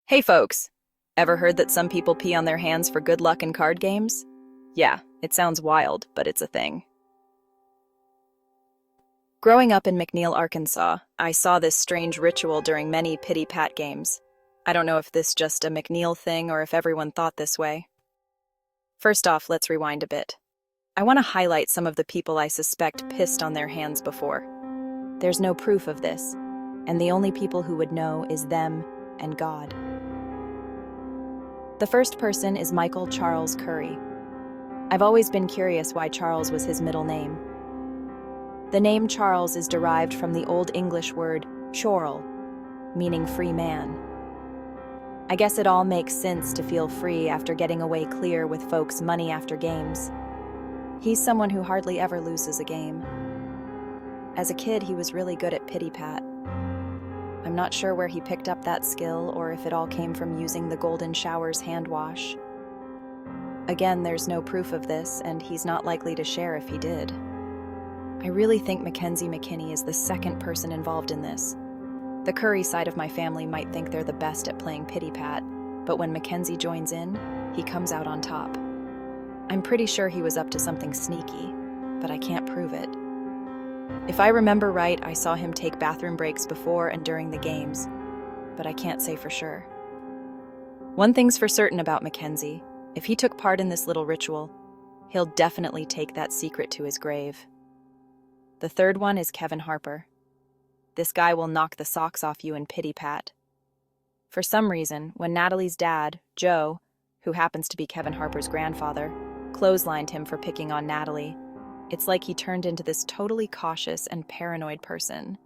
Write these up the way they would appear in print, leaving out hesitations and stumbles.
Hey folks, ever heard that some people pee on their hands for good luck in card games? Yeah, it sounds wild, but it's a thing. Growing up in McNeil, Arkansas, I saw this strange ritual during many pity-pat games. I don't know if this just a McNeil thing or if everyone thought this way. First off, let's rewind a bit. I want to highlight some of the people I suspect pissed on their hands before. There's no proof of this, and the only people who would know is them and God. The first person is Michael Charles Curry. I've always been curious why Charles was his middle name. The name Charles is derived from the Old English word chorl, meaning free man. I guess it all makes sense to feel free after getting away clear with folks' money after games. He's someone who hardly ever loses a game. As a kid, he was really good at pity-pat. I'm not sure where he picked up that skill or if it all came from using the Golden Shower's hand wash. Again, there's no proof of this, and he's not likely to share if he did. I really think Mackenzie McKinney is the second person involved in this. The Curry side of my family might think they're the best at playing pity-pat, but when Mackenzie joins in, he comes out on top. I'm pretty sure he was up to something sneaky, but I can't prove it. If I remember right, I saw him take bathroom breaks before and during the games, but I can't say for sure. One thing's for certain about Mackenzie: if he took part in this little ritual, he'll definitely take that secret to his grave. The third one is Kevin Harper. This guy will knock the socks off you in pity-pat. For some reason, when Natalie's dad, Joe, who happens to be Kevin Harper's grandfather, clotheslined him for picking on Natalie, it's like he turned into this totally cautious and paranoid person.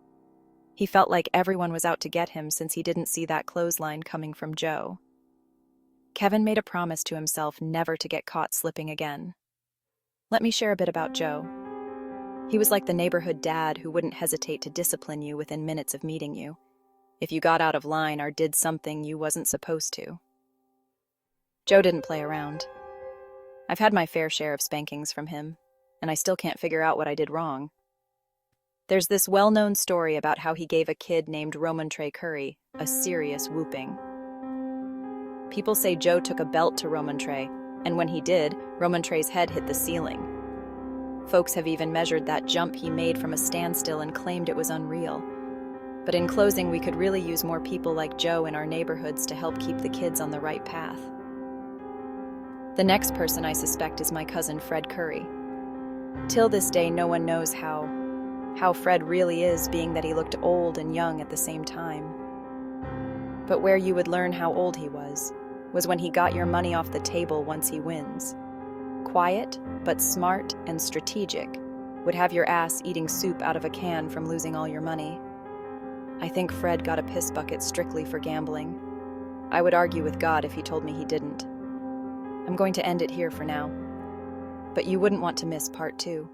He felt like everyone was out to get him since he didn't see that clothesline coming from Joe. Kevin made a promise to himself never to get caught slipping again. Let me share a bit about Joe. He was like the neighborhood dad who wouldn't hesitate to discipline you within minutes of meeting you, if you got out of line or did something you wasn't supposed to. Joe didn't play around. I've had my fair share of spankings from him, and I still can't figure out what I did wrong. There's this well-known story about how he gave a kid named Roman Trey Curry a serious whooping. People say Joe took a belt to Roman Trey, and when he did, Roman Trey's head hit the ceiling. Folks have even measured that jump he made from a standstill and claimed it was unreal. But in closing, we could really use more people like Joe in our neighborhoods to help keep the kids on the right path. The next person I suspect is my cousin Fred Curry. Till this day, no one knows how Fred really is, being that he looked old and young at the same time. But where you would learn how old he was when he got your money off the table once he wins. Quiet, but smart and strategic, would have your ass eating soup out of a can from losing all your money. I think Fred got a piss bucket strictly for gambling. I would argue with God if he told me he didn't. I'm going to end it here for now, but you wouldn't want to miss part 2.